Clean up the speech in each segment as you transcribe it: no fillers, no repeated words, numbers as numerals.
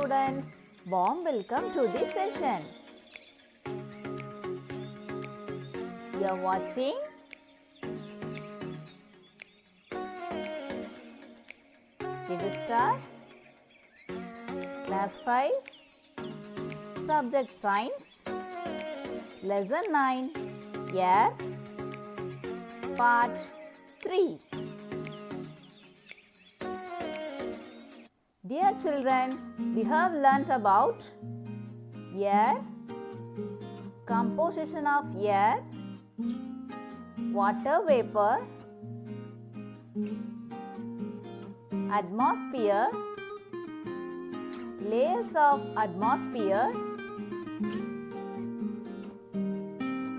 students, warm welcome to this session. You are watching We will start Class 5 Subject Science Lesson 9 Air Part 3. Dear children, we have learnt about air, composition of air, water vapor, atmosphere, layers of atmosphere,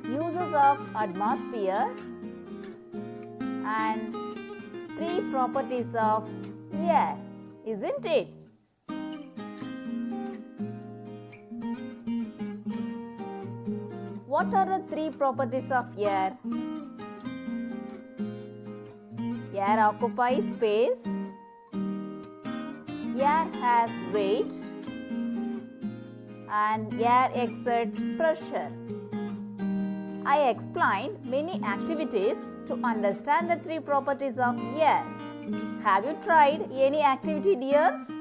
uses of atmosphere, and 3 properties of air, isn't it? What are the 3 properties of air? Air occupies space, air has weight, and air exerts pressure. I explained many activities to understand the 3 properties of air. Have you tried any activity, dears?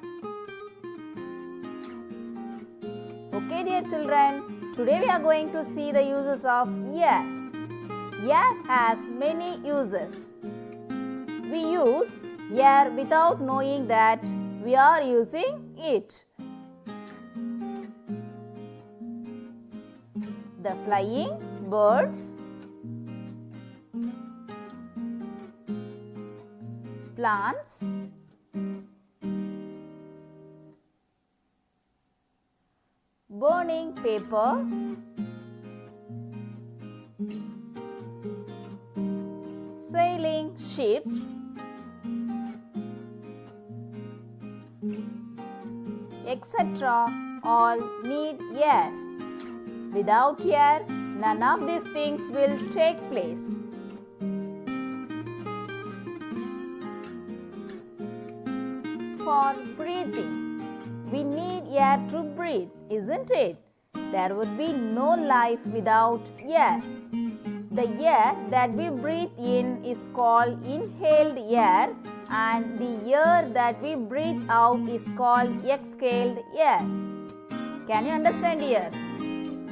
Okay, dear children, today we are going to see the uses of air. Air has many uses. We use air without knowing that we are using it. The flying birds, plants, burning paper, sailing ships, etc. all need air. Without air, none of these things will take place. For breathing, we need air to breathe, isn't it? There would be no life without air. The air that we breathe in is called inhaled air, and the air that we breathe out is called exhaled air. Can you understand, dears?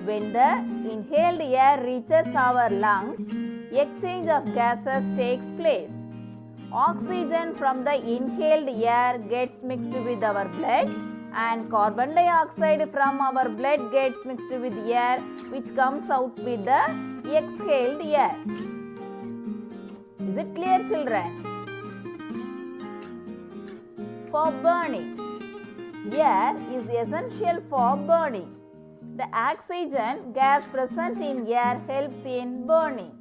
When the inhaled air reaches our lungs, exchange of gases takes place. Oxygen from the inhaled air gets mixed with our blood, and carbon dioxide from our blood gets mixed with air, which comes out with the exhaled air. Is it clear, children? For burning, air is essential for burning. The oxygen gas present in air helps in burning.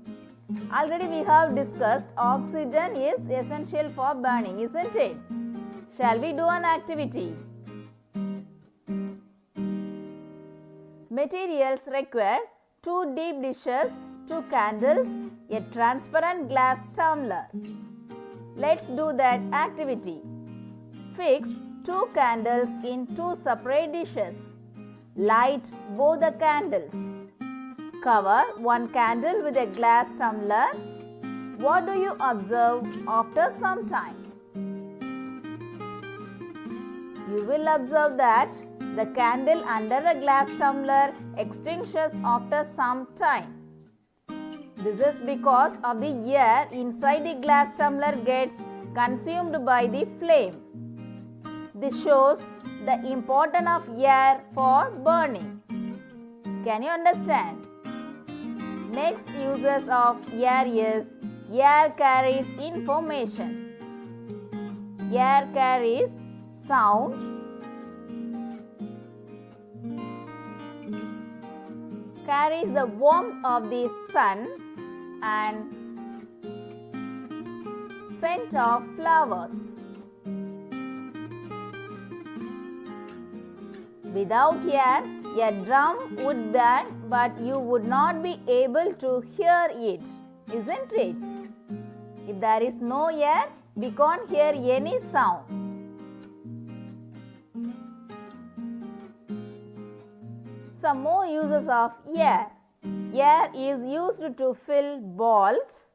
Already we have discussed oxygen is essential for burning, isn't it? Shall we do an activity? Materials require 2 deep dishes, 2 candles, a transparent glass tumbler. Let's do that activity. Fix 2 candles in 2 separate dishes. Light both the candles. Cover 1 candle with a glass tumbler. What do you observe after some time? You will observe that the candle under the glass tumbler extinguishes after some time. This is because of the air inside the glass tumbler gets consumed by the flame. This shows the importance of air for burning. Can you understand? Next uses of air is air carries information. Air carries sound, carries the warmth of the sun and scent of flowers. Without air, a drum would bang, but you would not be able to hear it, isn't it? If there is no air, we can't hear any sound. Some more uses of air. Air is used to fill balls,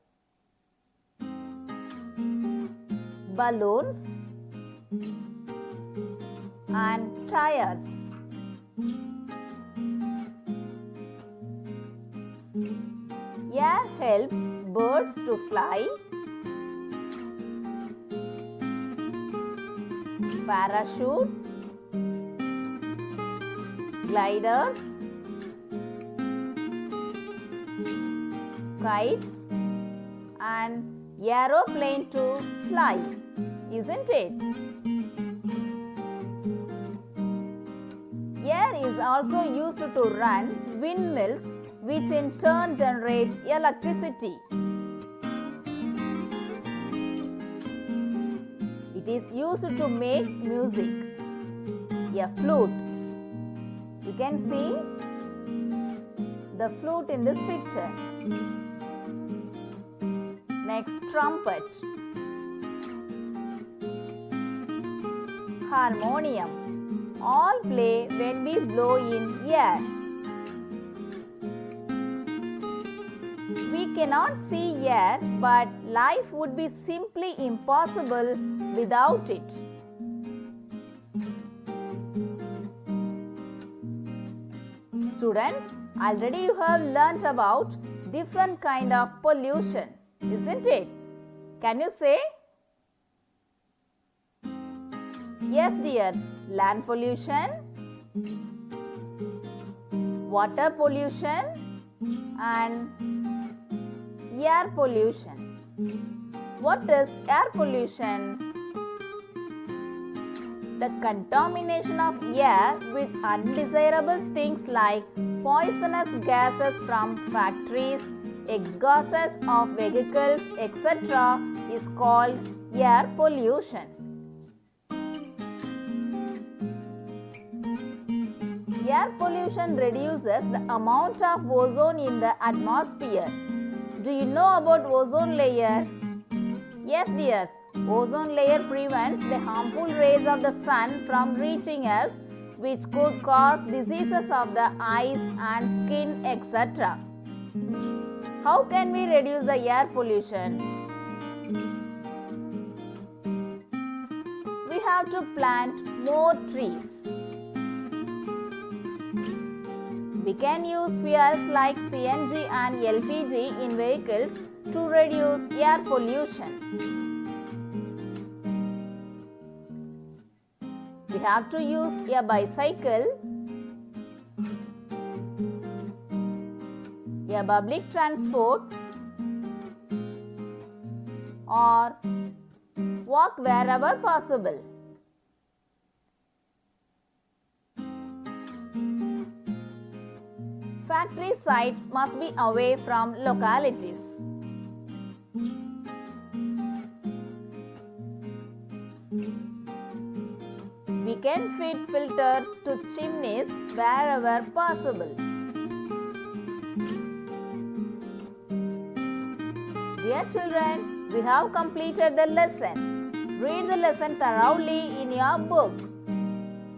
balloons, and tires. Air helps birds to fly, parachute, gliders, kites, and aeroplane to fly, isn't it? Air is also used to run windmills, which in turn generate electricity. It is used to make music. A flute. You can see the flute in this picture. Next, trumpet, harmonium. All play when we blow in air. We cannot see air, but life would be simply impossible without it. Students, already you have learnt about different kind of pollution, isn't it? Can you say? Yes, dear. Land pollution, water pollution, and air pollution. What is air pollution? The contamination of air with undesirable things like poisonous gases from factories, exhausts of vehicles, etc. is called air pollution. Air pollution reduces the amount of ozone in the atmosphere. Do you know about ozone layer? Yes, dears. Ozone layer prevents the harmful rays of the sun from reaching us, which could cause diseases of the eyes and skin, etc. How can we reduce the air pollution? We have to plant more trees. We can use fuels like CNG and LPG in vehicles to reduce air pollution. We have to use a bicycle, a public transport, or walk wherever possible. Factory sites must be away from localities. We can fit filters to chimneys wherever possible. Dear children, we have completed the lesson. Read the lesson thoroughly in your book.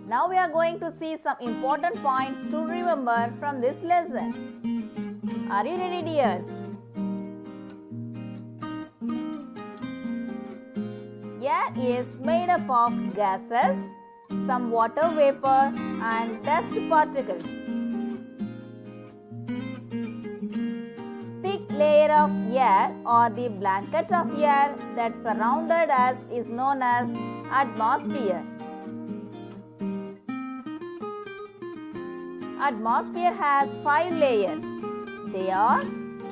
Now we are going to see some important points to remember from this lesson. Are you ready, dears? Air is made up of gases, some water vapor, and dust particles. Thick layer of air or the blanket of air that surrounded us is known as atmosphere. Atmosphere has 5 layers. They are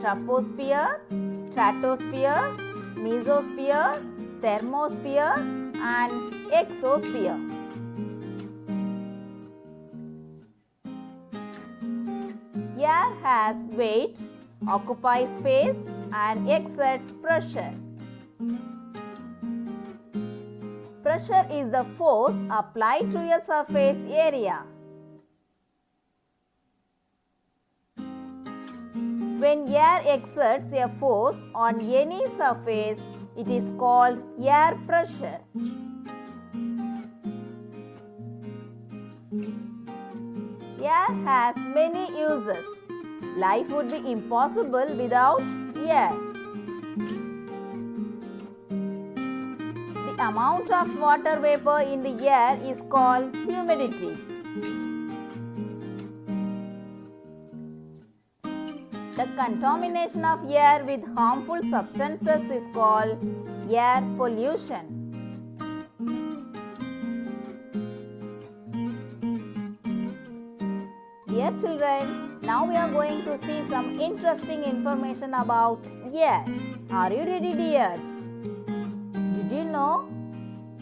troposphere, stratosphere, mesosphere, thermosphere, and exosphere. Air has weight, occupies space, and exerts pressure. Pressure is the force applied to a surface area. When air exerts a force on any surface, it is called air pressure. Air air has many uses. Life would be impossible without air. The amount of water vapor in the air is called humidity. The contamination of air with harmful substances is called air pollution. Dear children, now we are going to see some interesting information about air. Are you ready, dears? Did you know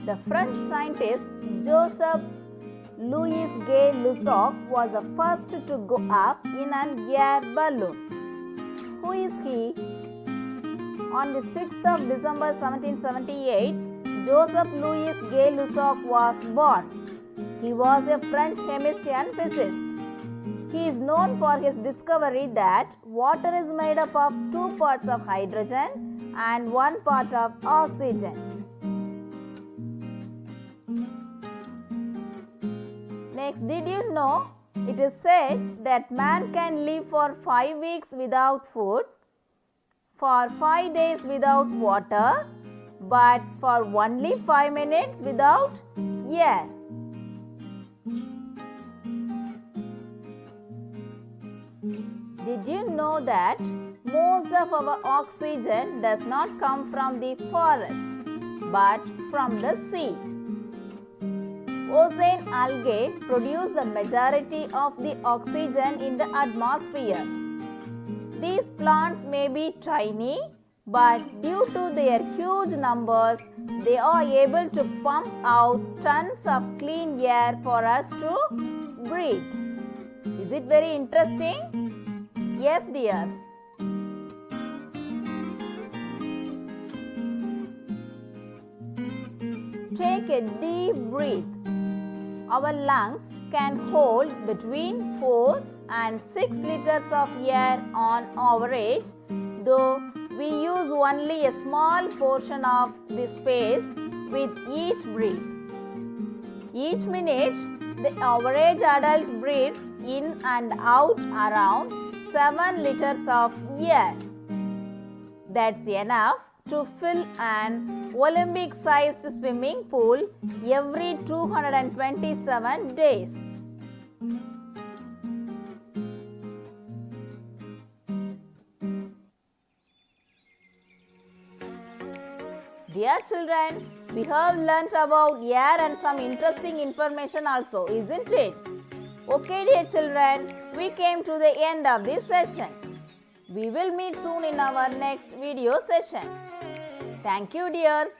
the French scientist Joseph Louis Gay Lussac was the first to go up in an air balloon? Who is he? On the 6th of December 1778, Joseph Louis Gay Lussac was born. He was a French chemist and physicist. He is known for his discovery that water is made up of 2 parts of hydrogen and 1 part of oxygen. Next, did you know it is said that man can live for 5 weeks without food, for 5 days without water, but for only 5 minutes without air. Did you know that most of our oxygen does not come from the forest, but from the sea? Ocean algae produce the majority of the oxygen in the atmosphere. These plants may be tiny, but due to their huge numbers, they are able to pump out tons of clean air for us to breathe. Is it very interesting? Yes, dears. Take a deep breath. Our lungs can hold between 4 and 6 liters of air on average, though we use only a small portion of the space with each breath. Each minute, the average adult breathes in and out around 7 liters of air. That's enough to fill an Olympic-sized swimming pool every 227 days. Dear children, we have learnt about air and some interesting information also, isn't it? Okay, dear children, we came to the end of this session. We will meet soon in our next video session. Thank you, dears.